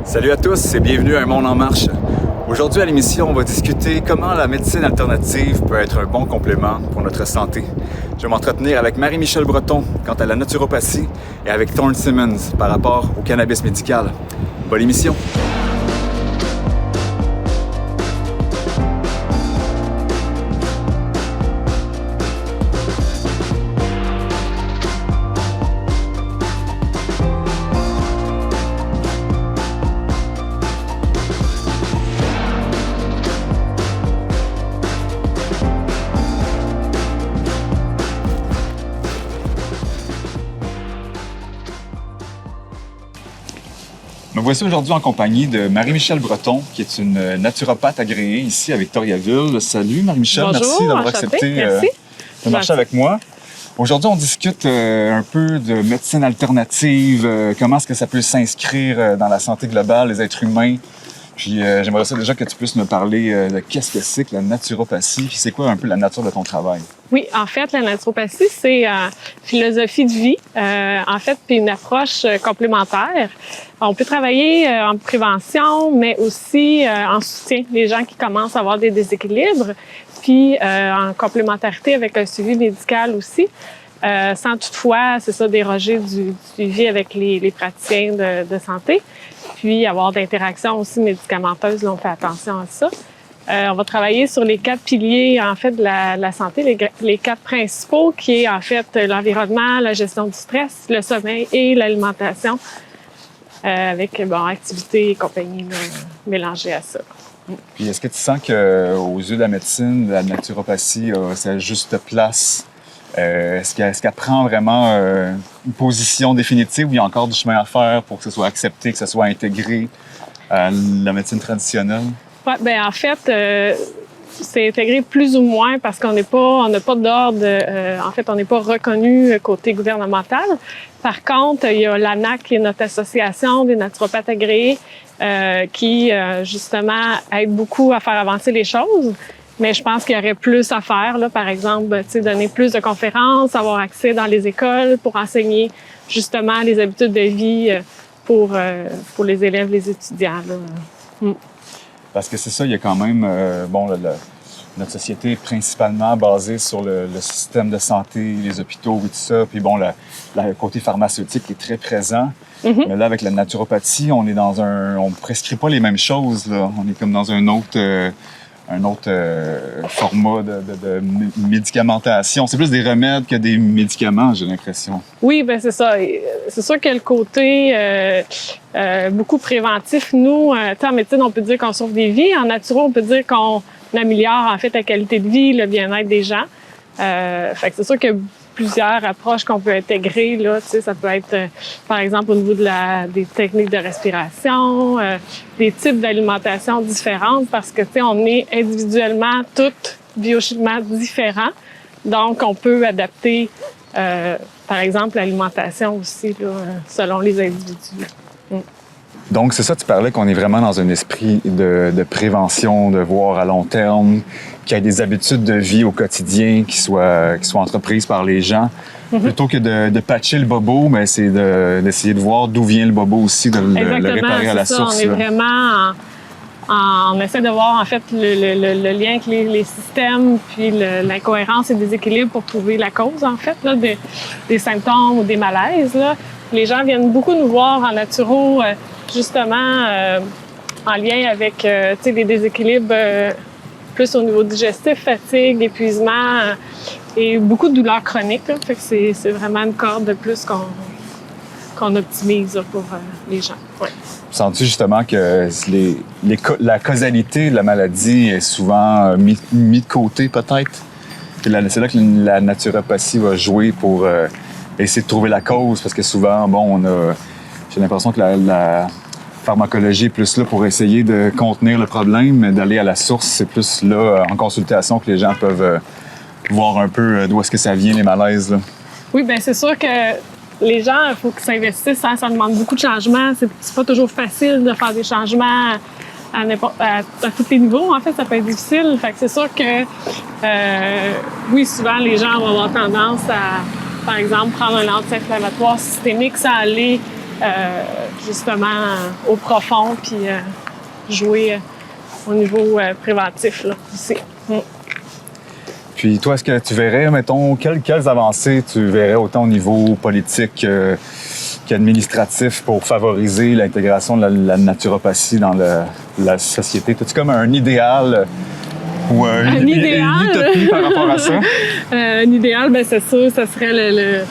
Salut à tous et bienvenue à Un Monde en Marche. Aujourd'hui à l'émission, on va discuter comment la médecine alternative peut être un bon complément pour notre santé. Je vais m'entretenir avec Marie-Michelle Breton quant à la naturopathie et avec Thorne Simmons par rapport au cannabis médical. Bonne émission! Me voici aujourd'hui en compagnie de Marie-Michelle Breton, qui est une naturopathe agréée ici à Victoriaville. Salut Marie-Michelle, Bonjour, merci d'avoir enchantée, accepté de marcher Merci. avec moi. Aujourd'hui, on discute un peu de médecine alternative, comment est-ce que ça peut s'inscrire dans la santé globale des êtres humains. Puis j'aimerais ça déjà que tu puisses me parler de qu'est-ce que c'est que la naturopathie, puis c'est quoi un peu la nature de ton travail? Oui, en fait, la naturopathie, c'est philosophie de vie, en fait, puis une approche complémentaire. On peut travailler en prévention, mais aussi en soutien des gens qui commencent à avoir des déséquilibres, puis en complémentarité avec un suivi médical aussi, sans toutefois, c'est ça, déroger du suivi avec les praticiens de santé, puis avoir d'interactions aussi médicamenteuses, là, on fait attention à ça. On va travailler sur les 4 piliers, en fait, de la santé, les 4 principaux, qui est, en fait, l'environnement, la gestion du stress, le sommeil et l'alimentation, avec, activité et compagnie, là, mélangées à ça. Puis est-ce que tu sens qu'aux yeux de la médecine, la naturopathie a sa juste place? Est-ce qu'elle prend vraiment une position définitive ou il y a encore du chemin à faire pour que ce soit accepté, que ce soit intégré à la médecine traditionnelle? Ouais, ben en fait, c'est intégré plus ou moins parce on n'a pas d'ordre. En fait, on n'est pas reconnu côté gouvernemental. Par contre, il y a l'ANAC, qui est notre association des naturopathes agréés, qui justement aide beaucoup à faire avancer les choses. Mais je pense qu'il y aurait plus à faire, là, par exemple, donner plus de conférences, avoir accès dans les écoles pour enseigner justement les habitudes de vie pour les élèves, les étudiants. Là. Parce que c'est ça, il y a quand même, notre société est principalement basée sur le système de santé, les hôpitaux et tout ça. Puis bon, le côté pharmaceutique est très présent. Mm-hmm. Mais là, avec la naturopathie, on prescrit pas les mêmes choses, là. On est comme dans un autre format de médicamentation. C'est plus des remèdes que des médicaments, j'ai l'impression. Oui, ben c'est ça. C'est sûr que le côté beaucoup préventif, nous, en médecine, on peut dire qu'on sauve des vies. En naturo, on peut dire qu'on améliore, en fait, la qualité de vie, le bien-être des gens. Fait que c'est sûr qu'il y a plusieurs approches qu'on peut intégrer, là. Tu sais, ça peut être, par exemple, au niveau des techniques de respiration, des types d'alimentation différentes, parce que, tu sais, on est individuellement toutes biochimiquement différents. Donc, on peut adapter, par exemple, l'alimentation aussi, là, selon les individus. Donc, c'est ça, tu parlais qu'on est vraiment dans un esprit de prévention, de voir à long terme, qu'il y ait des habitudes de vie au quotidien qui soient entreprises par les gens. Mm-hmm. Plutôt que de patcher le bobo, mais c'est d'essayer de voir d'où vient le bobo aussi, de le réparer à la source. On est vraiment on essaie de voir en fait le lien avec les systèmes, puis l'incohérence et le déséquilibre pour trouver la cause en fait là, des symptômes ou des malaises. Là. Les gens viennent beaucoup nous voir en naturo, justement en lien avec des déséquilibres plus au niveau digestif, fatigue, épuisement et beaucoup de douleurs chroniques. Là. Fait que c'est vraiment une corde de plus qu'on optimise là, pour les gens. Ouais. Sens-tu justement que la causalité de la maladie est souvent mis de côté peut-être? C'est là que la naturopathie va jouer pour essayer de trouver la cause, parce que souvent, j'ai l'impression que la pharmacologie est plus là pour essayer de contenir le problème, mais d'aller à la source, c'est plus là, en consultation, que les gens peuvent voir un peu d'où est-ce que ça vient, les malaises. Là. Oui, bien c'est sûr que les gens, il faut qu'ils s'investissent, hein, ça demande beaucoup de changements. C'est pas toujours facile de faire des changements à tous les niveaux. En fait, ça peut être difficile. Fait que c'est sûr que, oui, souvent, les gens vont avoir tendance à, par exemple, prendre un anti-inflammatoire systémique sans aller justement au profond, puis jouer au niveau préventif là, aussi. Puis toi, est-ce que tu verrais, mettons, quelles avancées tu verrais autant au niveau politique qu'administratif pour favoriser l'intégration de la naturopathie dans la société? As-tu comme un idéal ou une utopie par rapport à ça? Un idéal, bien, c'est sûr, ça serait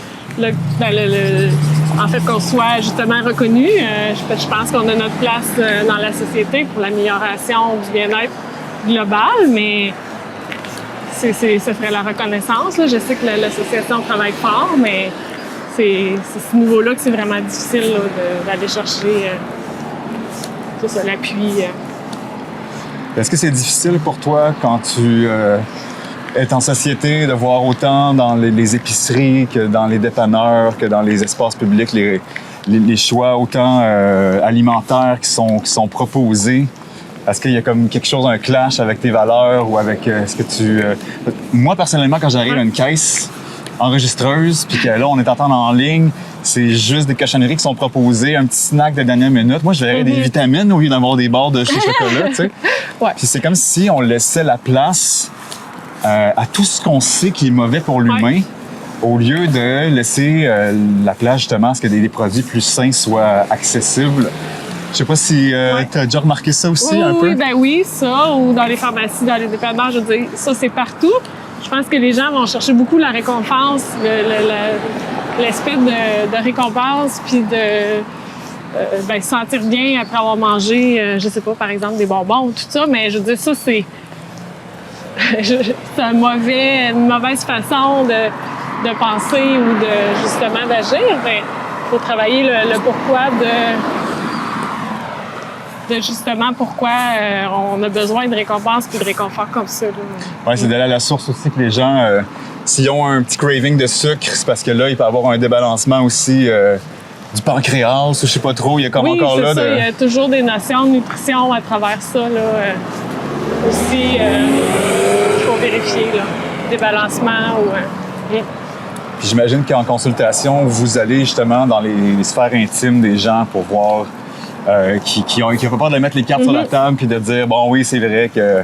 en fait, qu'on soit justement reconnu. Je pense qu'on a notre place dans la société pour l'amélioration du bien-être global, mais ce serait la reconnaissance. Là. Je sais que l'association travaille fort, mais c'est ce niveau-là que c'est vraiment difficile là, d'aller chercher l'appui. Est-ce que c'est difficile pour toi quand tu es en société de voir autant dans les épiceries que dans les dépanneurs, que dans les espaces publics, les choix autant alimentaires qui sont proposés? Est-ce qu'il y a comme quelque chose, un clash avec tes valeurs ou avec ce que tu... Moi, personnellement, quand j'arrive à une caisse enregistreuse, puis que là, on est en ligne, c'est juste des cochonneries qui sont proposées, un petit snack de dernière minute. Moi, je verrais des vitamines au lieu d'avoir des barres de chez chocolat, tu sais. Ouais. Puis c'est comme si on laissait la place à tout ce qu'on sait qui est mauvais pour l'humain, au lieu de laisser la place, justement, à ce que des produits plus sains soient accessibles. Je sais pas si tu as déjà remarqué ça aussi un peu. Oui, ça, ou dans les pharmacies, dans les dépanneurs, je veux dire, ça, c'est partout. Je pense que les gens vont chercher beaucoup la récompense, l'aspect de récompense, puis de se sentir bien après avoir mangé, je sais pas, par exemple, des bonbons, tout ça. Mais je veux dire, ça, c'est une mauvaise façon de penser ou justement d'agir. Il faut travailler le pourquoi de justement pourquoi on a besoin de récompenses puis de réconfort comme ça. Oui, c'est d'aller à la source aussi que les gens, s'ils ont un petit craving de sucre, c'est parce que là, il peut y avoir un débalancement aussi du pancréas ou je sais pas trop. Il y a comme encore là... Il y a toujours des notions de nutrition à travers ça. Là, aussi, il faut vérifier. Là, débalancement ou... Puis j'imagine qu'en consultation, vous allez justement dans les sphères intimes des gens pour voir... qui ont pas peur de mettre les cartes sur la table puis de dire bon oui c'est vrai que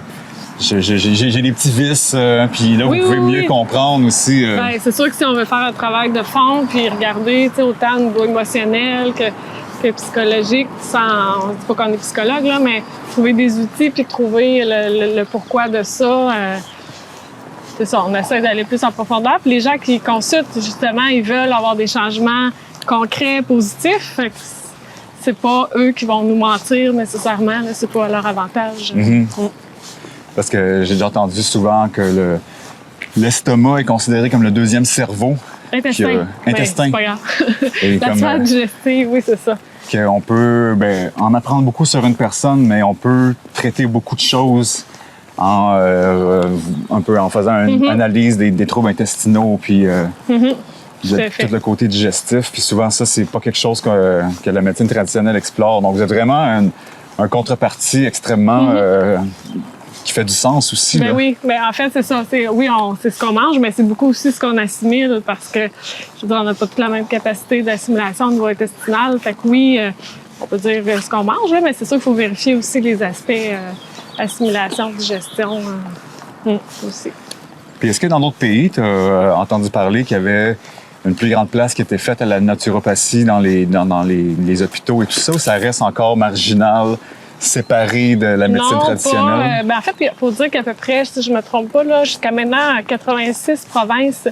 j'ai des petits vices puis là vous pouvez mieux comprendre aussi. Ben, c'est sûr que si on veut faire un travail de fond puis regarder autant au niveau émotionnel que psychologique, on dit pas qu'on est psychologue là, mais trouver des outils puis trouver le pourquoi de ça. C'est ça, on essaie d'aller plus en profondeur. Puis les gens qui consultent justement, ils veulent avoir des changements concrets, positifs. C'est pas eux qui vont nous mentir nécessairement, là, c'est pas à leur avantage. Parce que j'ai déjà entendu souvent que l'estomac est considéré comme le deuxième cerveau. Intestin. Intestin. C'est pas grave. La sphère digestive, oui, c'est ça. Qu'on peut en apprendre beaucoup sur une personne, mais on peut traiter beaucoup de choses un peu en faisant une analyse des troubles intestinaux, puis tout le côté digestif. Puis souvent, ça, c'est pas quelque chose que la médecine traditionnelle explore. Donc, vous êtes vraiment un contrepartie extrêmement qui fait du sens aussi. Ben oui, mais en fait, c'est ça. C'est ce qu'on mange, mais c'est beaucoup aussi ce qu'on assimile parce que, je veux dire, on n'a pas toute la même capacité d'assimilation au niveau intestinal. Fait que oui, on peut dire ce qu'on mange, mais c'est sûr qu'il faut vérifier aussi les aspects assimilation, digestion aussi. Puis est-ce que dans d'autres pays, tu as entendu parler qu'il y avait une plus grande place qui était faite à la naturopathie dans les hôpitaux et tout ça, ou ça reste encore marginal, séparé de la médecine traditionnelle? En fait, il faut dire qu'à peu près, si je ne me trompe pas, là, jusqu'à maintenant, 86 provinces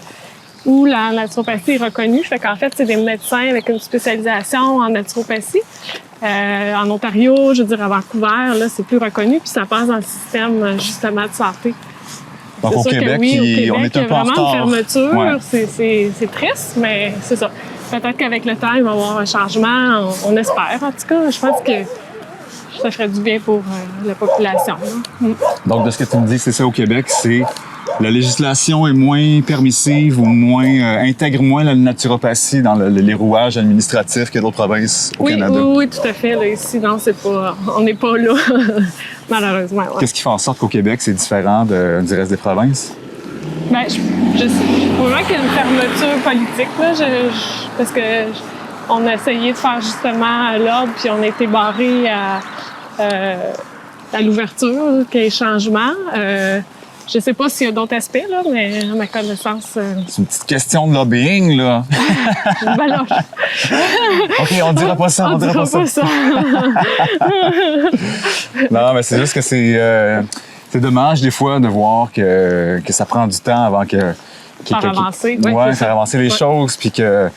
où la naturopathie est reconnue. Fait qu'en fait, c'est des médecins avec une spécialisation en naturopathie. En Ontario, je veux dire, à Vancouver, là, c'est plus reconnu, puis ça passe dans le système, justement, de santé. Donc, au Québec, on est un peu en retard. Il y a vraiment une fermeture. Ouais. C'est triste, mais c'est ça. Peut-être qu'avec le temps, il va y avoir un changement. On espère, en tout cas. Je pense que ça ferait du bien pour la population. Donc, de ce que tu me dis, c'est ça au Québec, c'est la législation est moins permissive ou intègre moins la naturopathie dans les rouages administratifs que d'autres provinces au Canada. Oui, tout à fait. Là, ici, non, on n'est pas là, malheureusement. Ouais. Qu'est-ce qui fait en sorte qu'au Québec, c'est différent du reste des provinces? Bien, je sais. Probablement qu'il y a une fermeture politique, là, parce que on a essayé de faire justement l'ordre, puis on a été barré à l'ouverture, qu'il y ait changement. Je sais pas s'il y a d'autres aspects, là, mais à ma connaissance... C'est une petite question de lobbying, là. Ben là, OK, on dira pas ça, on dira pas ça. Non, mais c'est juste que c'est dommage, des fois, de voir que ça prend du temps avant que... Faire avancer. Ouais, faire avancer les choses, puis que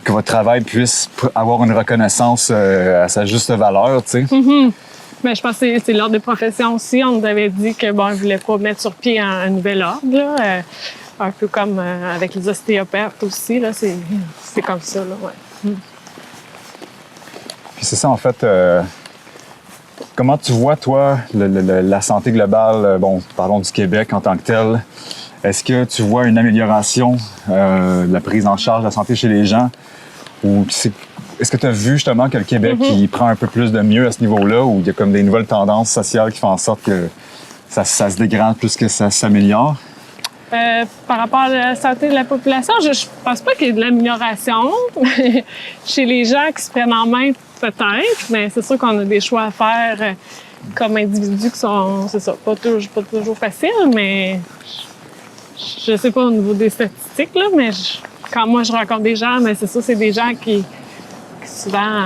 votre travail puisse avoir une reconnaissance à sa juste valeur, tu sais. Mm-hmm. Mais je pense que c'est l'ordre des professions aussi. On nous avait dit que bon, ils ne voulaient pas mettre sur pied un nouvel ordre, là. Un peu comme avec les ostéopathes aussi, là. C'est comme ça, là, ouais. Puis c'est ça, en fait. Comment tu vois, toi, la santé globale, bon, parlons du Québec en tant que tel. Est-ce que tu vois une amélioration de la prise en charge de la santé chez les gens? Ou est-ce que tu as vu justement que le Québec il prend un peu plus de mieux à ce niveau-là, ou il y a comme des nouvelles tendances sociales qui font en sorte que ça se dégrade plus que ça s'améliore? Par rapport à la santé de la population, je pense pas qu'il y ait de l'amélioration. Chez les gens qui se prennent en main, peut-être, mais c'est sûr qu'on a des choix à faire comme individus qui sont, c'est ça, pas toujours faciles, mais je sais pas au niveau des statistiques, là, mais quand moi je rencontre des gens, mais c'est ça, c'est des gens qui souvent,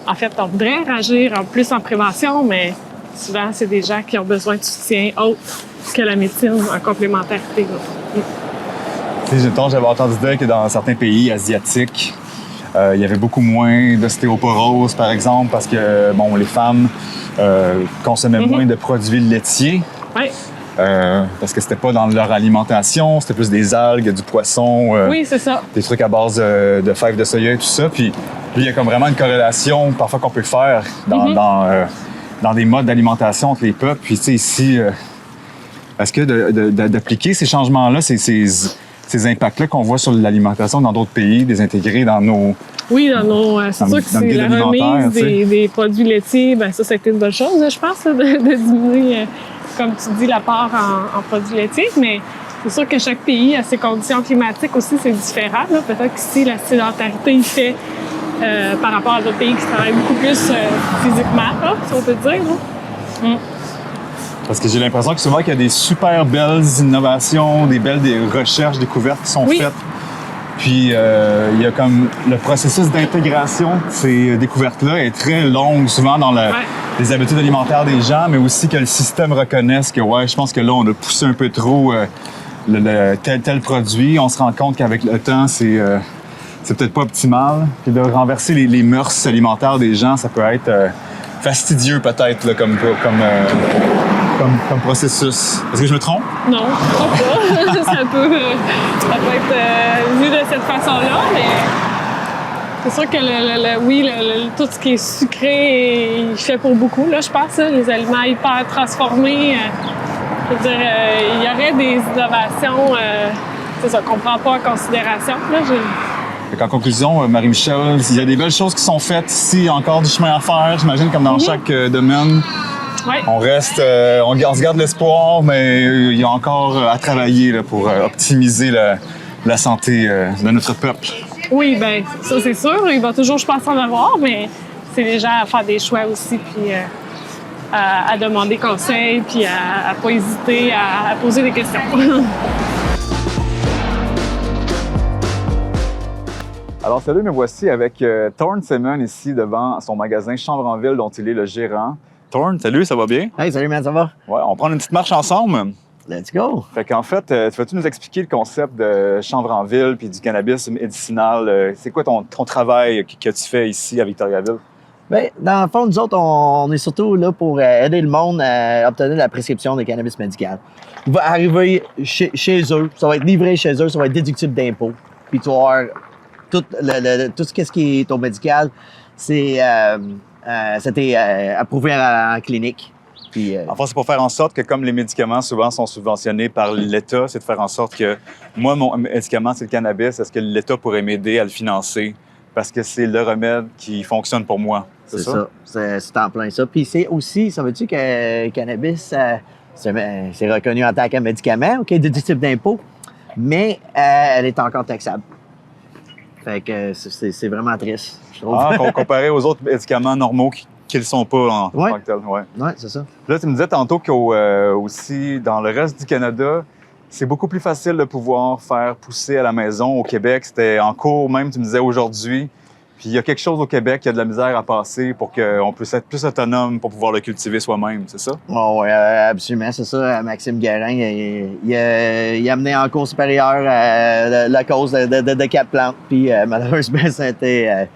en fait, on voudrait agir plus en prévention, mais souvent, c'est des gens qui ont besoin de soutien autre que la médecine en complémentarité. J'avais entendu dire que dans certains pays asiatiques, il y avait beaucoup moins d'ostéoporose, par exemple, parce que bon, les femmes consommaient moins de produits laitiers. Oui. Parce que c'était pas dans leur alimentation, c'était plus des algues, du poisson. Oui, c'est ça. Des trucs à base de fèves de soya et tout ça. Puis il y a comme vraiment une corrélation parfois qu'on peut faire dans des modes d'alimentation entre les peuples. Puis tu sais, ici, est-ce que d'appliquer ces changements-là, ces impacts-là qu'on voit sur l'alimentation dans d'autres pays, des intégrer dans nos... Oui, c'est sûr que c'est la remise des produits laitiers, bien ça a été une bonne chose, je pense, de diminuer, comme tu dis, l'apport en produits laitiers, mais c'est sûr que chaque pays a ses conditions climatiques aussi, c'est différent. Là. Peut-être qu'ici, la sédentarité, il fait par rapport à d'autres pays qui travaillent beaucoup plus physiquement, là, si on peut dire. Là. Parce que j'ai l'impression que souvent qu'il y a des super belles innovations, des belles recherches, découvertes qui sont faites. Puis il y a comme le processus d'intégration de ces découvertes-là est très long, souvent dans les habitudes alimentaires des gens, mais aussi que le système reconnaisse que je pense que là, on a poussé un peu trop tel produit. On se rend compte qu'avec le temps, c'est peut-être pas optimal. Puis de renverser les mœurs alimentaires des gens, ça peut être fastidieux peut-être là, comme processus. Est-ce que je me trompe? Non, je ne pas. ça peut être vu de cette façon-là, mais c'est sûr que tout ce qui est sucré, il fait pour beaucoup, là, je pense. Les aliments hyper transformés, je veux dire, il y aurait des innovations qu'on ne prend pas en considération. Là, en conclusion, Marie-Michel, il y a des belles choses qui sont faites ici, encore du chemin à faire, j'imagine, comme dans chaque domaine. Oui. On se garde l'espoir, mais il y a encore à travailler là, pour optimiser la santé de notre peuple. Oui, bien, ça c'est sûr. Il va toujours, je pense, en avoir, mais c'est les gens à faire des choix aussi, puis à demander conseil, puis à pas hésiter à poser des questions. Alors, salut, me voici avec Thorne Seaman ici devant son magasin Chambre en Ville dont il est le gérant. Thorne, salut, ça va bien? Hey, salut, man, ça va? Ouais, on prend une petite marche ensemble. Let's go! Fait qu'en fait, tu vas-tu nous expliquer le concept de Chambre en Ville puis du cannabis médicinal? C'est quoi ton travail que tu fais ici à Victoriaville? Bien, dans le fond, nous autres, on est surtout là pour aider le monde à obtenir la prescription de cannabis médical. Il va arriver chez eux, ça va être livré chez eux, ça va être déductible d'impôts. Puis tu vas avoir tout ce qui est au médical, c'était approuvé en clinique. Puis, Enfin, c'est pour faire en sorte que, comme les médicaments souvent sont subventionnés par l'État, c'est de faire en sorte que moi, mon médicament, c'est le cannabis. Est-ce que l'État pourrait m'aider à le financer? Parce que c'est le remède qui fonctionne pour moi. C'est ça? C'est en plein ça. Puis c'est aussi, ça veut-tu que le cannabis, c'est reconnu en tant que médicament, OK, déductible d'impôt, mais elle est encore taxable. Fait que c'est vraiment triste, je trouve. Ah, comparé aux autres médicaments normaux qui ne le sont pas en Ouais. tant que tel. Ouais. Ouais, c'est ça. Là, tu me disais tantôt qu'aussi, dans le reste du Canada, c'est beaucoup plus facile de pouvoir faire pousser à la maison. Au Québec, c'était en cours même, tu me disais aujourd'hui. Puis il y a quelque chose au Québec qui a de la misère à passer pour qu'on puisse être plus autonome pour pouvoir le cultiver soi-même, c'est ça? Oh, oui, absolument, c'est ça. Maxime Guérin, il a amené en cours supérieur la cause de 4 plantes. Puis malheureusement, c'était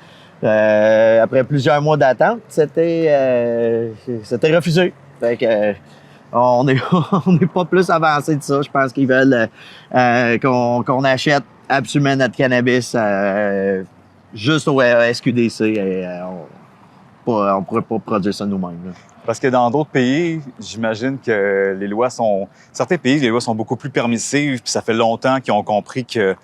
après plusieurs mois d'attente, c'était refusé. Fait que on n'est pas plus avancé de ça. Je pense qu'ils veulent qu'on achète absolument notre cannabis juste au SQDC. Et, on pourrait pas produire ça nous-mêmes. Là. Parce que dans d'autres pays, j'imagine que les lois sont... Certains pays, les lois sont beaucoup plus permissives, puis ça fait longtemps qu'ils ont compris que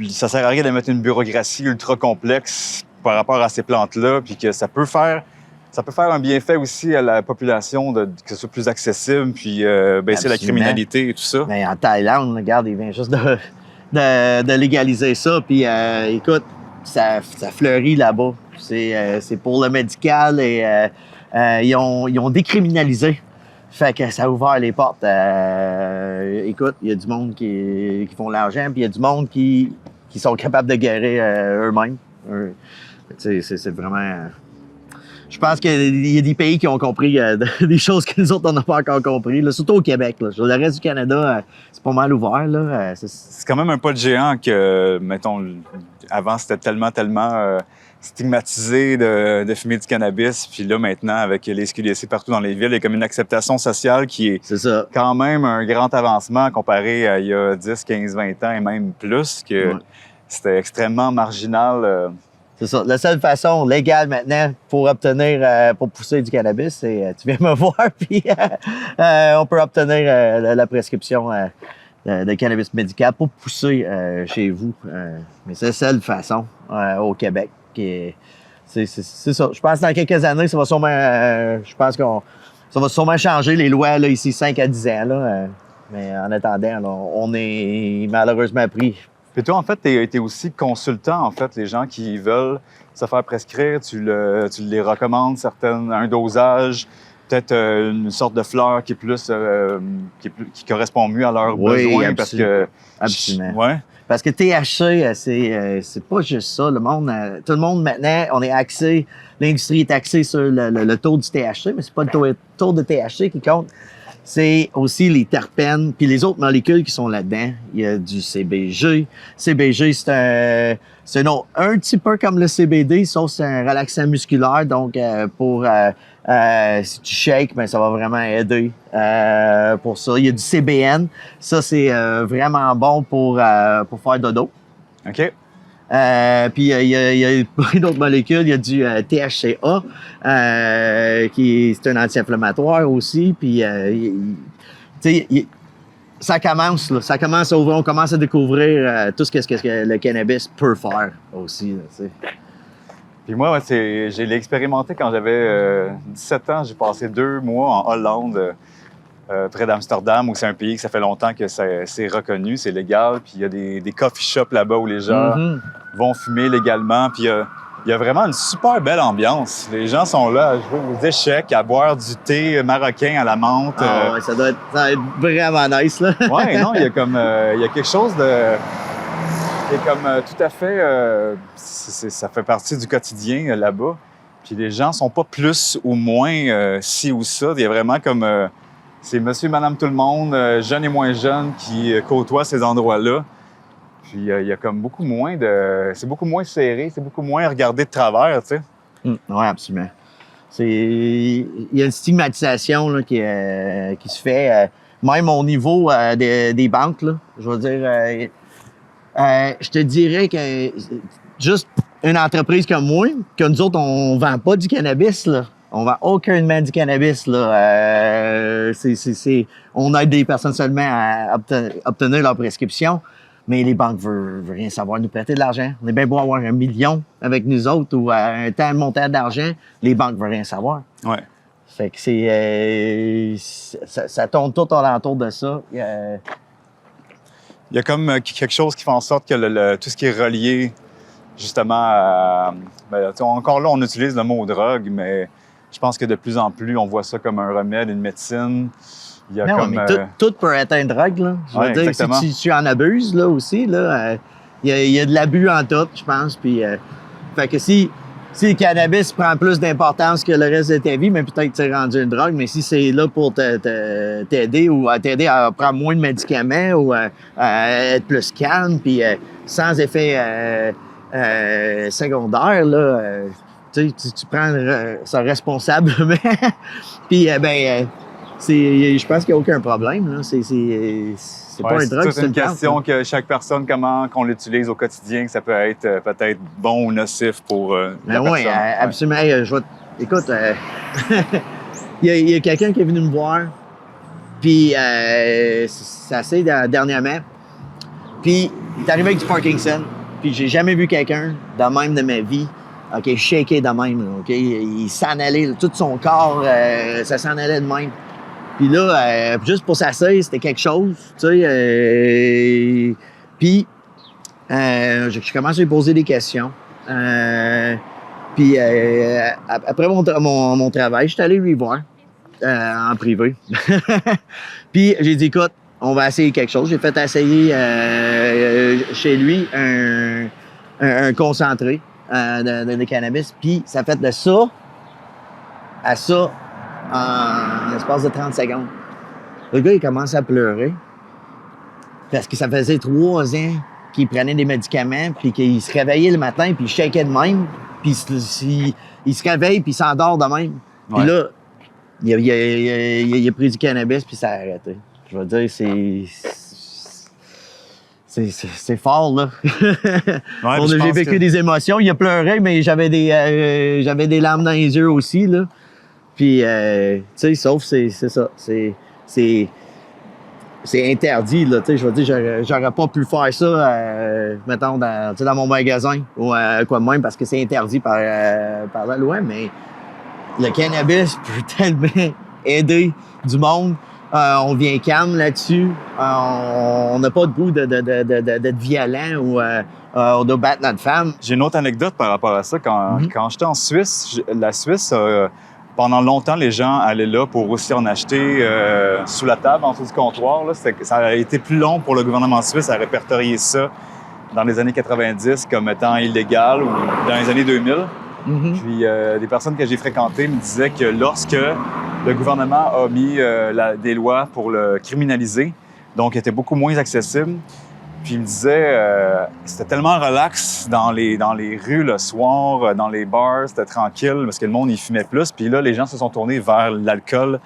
ça sert à rien de mettre une bureaucratie ultra complexe par rapport à ces plantes-là, puis que ça peut faire un bienfait aussi à la population, que ce soit plus accessible, puis baisser la criminalité et tout ça. Mais en Thaïlande, regarde, ils viennent juste de légaliser ça, puis écoute, ça fleurit là-bas. C'est pour le médical et ils ont décriminalisé. Fait que ça a ouvert les portes. Écoute, il y a du monde qui font de l'argent, puis il y a du monde qui sont capables de guérir eux-mêmes. C'est vraiment... Je pense qu'il y a des pays qui ont compris des choses que nous autres, on n'a pas encore compris. Là, surtout au Québec. Là. Le reste du Canada, c'est pas mal ouvert. Là. C'est quand même un pas de géant que, mettons, avant, c'était tellement stigmatisé de fumer du cannabis. Puis là, maintenant, avec les SQDC partout dans les villes, il y a comme une acceptation sociale qui est ça. Quand même un grand avancement comparé à il y a 10, 15, 20 ans et même plus, que c'était extrêmement marginal. C'est ça. La seule façon légale maintenant pour obtenir, pour pousser du cannabis, c'est tu viens me voir, puis on peut obtenir la prescription de cannabis médical pour pousser chez vous. Mais c'est la seule façon au Québec. C'est ça. Je pense que dans quelques années, ça va sûrement, ça va sûrement changer les lois là, ici 5 à 10 ans. Là, mais en attendant, là, on est malheureusement pris. Puis toi, en fait, tu es aussi consultant, en fait. Les gens qui veulent se faire prescrire, tu les recommandes un dosage, peut-être une sorte de fleur qui est plus, qui correspond mieux à leurs besoins. Absolument. Parce que, absolument. Ouais. Parce que THC, c'est pas juste ça. Le monde, tout le monde maintenant, on est axé, l'industrie est axée sur le taux du THC, mais c'est pas le taux de THC qui compte. C'est aussi les terpènes, puis les autres molécules qui sont là-dedans. Il y a du CBG. CBG, c'est un petit peu comme le CBD, sauf c'est un relaxant musculaire. Donc, si tu shakes, ben, ça va vraiment aider pour ça. Il y a du CBN. Ça, c'est vraiment bon pour faire dodo. OK. Puis il y a plein d'autres molécules. Il y a du THCA, c'est un anti-inflammatoire aussi. Puis ça commence à ouvrir. On commence à découvrir tout ce que le cannabis peut faire aussi. Là, Puis moi, je l'ai expérimenté quand j'avais 17 ans. J'ai passé 2 mois en Hollande, près d'Amsterdam, où c'est un pays que ça fait longtemps que c'est reconnu, c'est légal. Puis il y a des coffee shops là-bas où les gens vont fumer légalement. Puis il y a vraiment une super belle ambiance. Les gens sont là à jouer aux échecs, à boire du thé marocain à la menthe. Ouais, ça doit être vraiment nice, là. Ouais, non, il y a quelque chose de... qui est comme tout à fait... ça fait partie du quotidien là-bas. Puis les gens sont pas plus ou moins ci ou ça. Il y a vraiment comme... c'est monsieur, madame, tout le monde, jeunes et moins jeunes, qui côtoient ces endroits-là. Puis il y a comme beaucoup moins de... C'est beaucoup moins serré, c'est beaucoup moins regardé de travers, tu sais. Oui, absolument. Il y a une stigmatisation là, qui se fait, même au niveau des banques. Là. Je veux dire, je te dirais que juste une entreprise comme moi, que nous autres, on vend pas du cannabis, là. On vend aucunement du cannabis, là. On aide des personnes seulement à obtenir leur prescription. Mais les banques veulent rien savoir, nous prêter de l'argent. On est bien beau avoir 1 million avec nous autres ou un tel montant d'argent, les banques veulent rien savoir. Ouais. Fait que ça tourne tout alentour de ça. Il y a comme quelque chose qui fait en sorte que tout ce qui est relié justement, encore là, on utilise le mot drogue, mais je pense que de plus en plus, on voit ça comme un remède, une médecine. Il y a Non, comme, mais tout peut être une drogue, là. Je veux dire, exactement. si tu en abuses, là, aussi, là, il y a de l'abus en tout, je pense. Puis, fait que si le cannabis prend plus d'importance que le reste de ta vie, mais peut-être que c'est rendu une drogue, mais si c'est là pour t'aider ou à t'aider à prendre moins de médicaments ou à être plus calme, puis sans effet secondaire, là, tu prends ça responsablement. Puis, je pense qu'il n'y a aucun problème, là. C'est pas un drogue, c'est une question que chaque personne, comment qu'on l'utilise au quotidien, que ça peut être peut-être bon ou nocif pour la personne. Oui, absolument. Hey, écoute, il y a quelqu'un qui est venu me voir, puis c'est assez dernièrement, puis il est arrivé avec du Parkinson, puis j'ai jamais vu quelqu'un de même de ma vie, OK, shaké de même, là, OK? Il s'en allait, tout son corps, ça s'en allait de même. Puis là, juste pour s'asseoir, c'était quelque chose, tu sais. Puis, je commence à lui poser des questions. Puis, après mon travail, je suis allé lui voir en privé. Puis, j'ai dit, écoute, on va essayer quelque chose. J'ai fait essayer chez lui un concentré de cannabis. Puis, ça fait de ça à ça en l'espace de 30 secondes. Le gars, il commence à pleurer parce que ça faisait 3 ans qu'il prenait des médicaments, puis qu'il se réveillait le matin, puis il shakeait de même, puis il se réveille, puis il s'endort de même. Puis là, il a pris du cannabis, puis ça a arrêté. Je veux dire, c'est fort, là. J'ai vécu des émotions. Il a pleuré, mais j'avais des larmes dans les yeux aussi, là. Puis, tu sais, sauf c'est ça. C'est interdit, là. Tu sais, je veux dire, j'aurais pas pu faire ça, mettons, dans mon magasin ou quoi de même, parce que c'est interdit par la loi, mais le cannabis peut tellement aider du monde. On vient calme là-dessus. On n'a pas de goût d'être violent ou de battre notre femme. J'ai une autre anecdote par rapport à ça. Quand j'étais en Suisse, la Suisse, pendant longtemps, les gens allaient là pour aussi en acheter sous la table, en dessous du comptoir. Là. Ça a été plus long pour le gouvernement suisse à répertorier ça dans les années 90 comme étant illégal ou dans les années 2000. Puis des personnes que j'ai fréquentées me disaient que lorsque le gouvernement a mis des lois pour le criminaliser, donc il était beaucoup moins accessible. Puis il me disait, c'était tellement relax dans les rues le soir, dans les bars, c'était tranquille parce que le monde, il fumait plus. Puis là, les gens se sont tournés vers l'alcool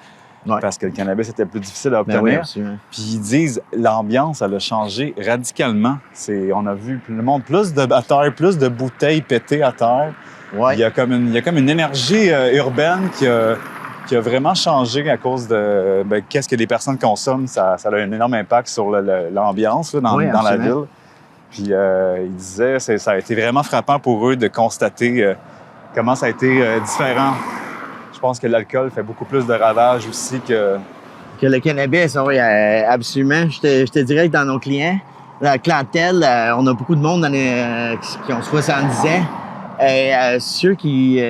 parce que le cannabis était plus difficile à obtenir. Puis ils disent, l'ambiance, elle a changé radicalement. On a vu le monde plus de à terre, plus de bouteilles pétées à terre. Ouais. Il y a comme une énergie urbaine qui a vraiment changé à cause de qu'est-ce que les personnes consomment. Ça a un énorme impact sur l'ambiance là, dans la ville. Puis il disait ça a été vraiment frappant pour eux de constater comment ça a été différent. Je pense que l'alcool fait beaucoup plus de ravages aussi que le cannabis. Oui, absolument. Je te dirais que dans nos clients, la clientèle, on a beaucoup de monde qui ont 70 ans. Et ceux qui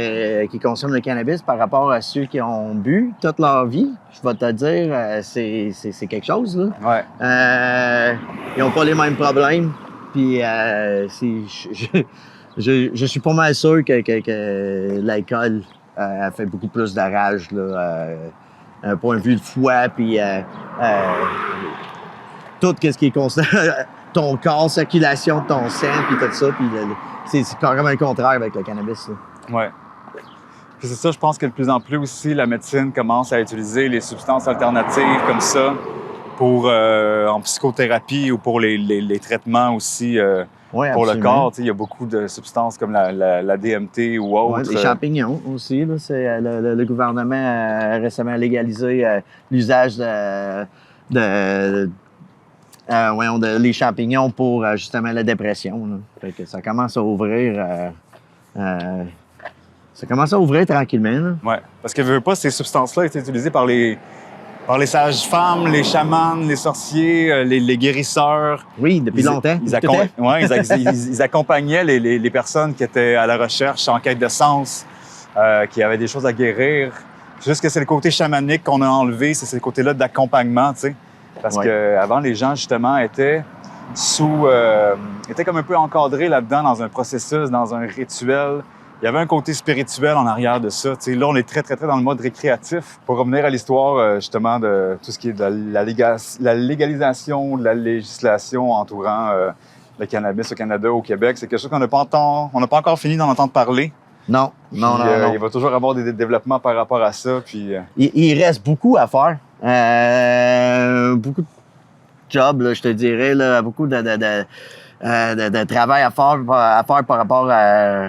consomment le cannabis par rapport à ceux qui ont bu toute leur vie, je vais te dire, c'est quelque chose, là. Ouais. Ils n'ont pas les mêmes problèmes. Puis je suis pas mal sûr que l'alcool a fait beaucoup plus de rage, là, un point de vue de foie, puis tout ce qui est constant, ton corps, circulation de ton sang, puis tout ça, puis c'est carrément le contraire avec le cannabis. Oui. Puis c'est ça, je pense que de plus en plus aussi, la médecine commence à utiliser les substances alternatives comme ça pour en psychothérapie ou pour les traitements aussi pour le corps. Il y a beaucoup de substances comme la DMT ou autre. Ouais, les champignons aussi. Là, le gouvernement a récemment légalisé l'usage les champignons pour justement la dépression. Là. Fait que ça commence à ouvrir. Ça commence à ouvrir tranquillement. Oui, parce que veux pas, ces substances-là étaient utilisées par les par les sages-femmes, les chamans, les sorciers, les guérisseurs. Oui, depuis longtemps. Ils accompagnaient les personnes qui étaient à la recherche, en quête de sens, qui avaient des choses à guérir. Juste que c'est le côté chamanique qu'on a enlevé, c'est ce côté-là d'accompagnement, tu sais. Parce qu'avant, les gens, justement, étaient étaient comme un peu encadrés là-dedans, dans un processus, dans un rituel. Il y avait un côté spirituel en arrière de ça. Tu sais, là, on est très, très, très dans le mode récréatif. Pour revenir à l'histoire, justement, de tout ce qui est de la légalisation, de la législation entourant le cannabis au Canada, au Québec, c'est quelque chose qu'on n'a pas encore fini d'en entendre parler. Non. Il va toujours avoir des développements par rapport à ça. Puis, il reste beaucoup à faire. Beaucoup de jobs, là, je te dirais, là, beaucoup de travail à faire par rapport à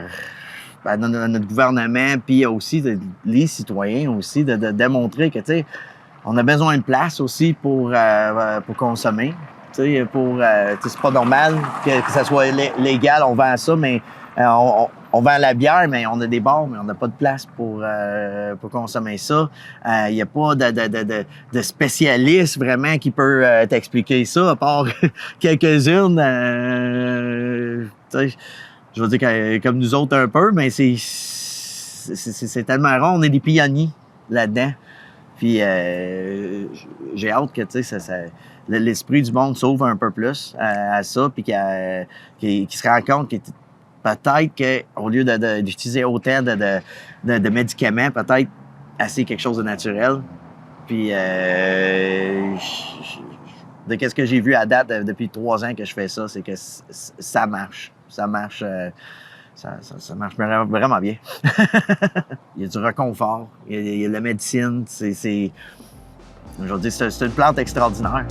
notre gouvernement, puis aussi les citoyens aussi, de démontrer que, tu sais, on a besoin de place aussi pour consommer. Tu sais, c'est pas normal que ça soit légal, on vend ça, mais on vend la bière, mais on a des bars, mais on n'a pas de place pour consommer ça. Il n'y a pas de spécialiste vraiment qui peut t'expliquer ça, à part quelques-unes. Je veux dire comme nous autres un peu, mais c'est tellement rare. On est des pionniers là-dedans. Puis j'ai hâte que l'esprit du monde s'ouvre un peu plus à ça, puis qu'il se rend compte que peut-être qu'au lieu d'utiliser autant de médicaments, peut-être assez quelque chose de naturel. Puis de ce que j'ai vu à date depuis 3 ans que je fais ça, c'est que ça marche. Ça marche, ça marche vraiment bien. Il y a du réconfort, il y a la médecine. Je veux dire, c'est une plante extraordinaire.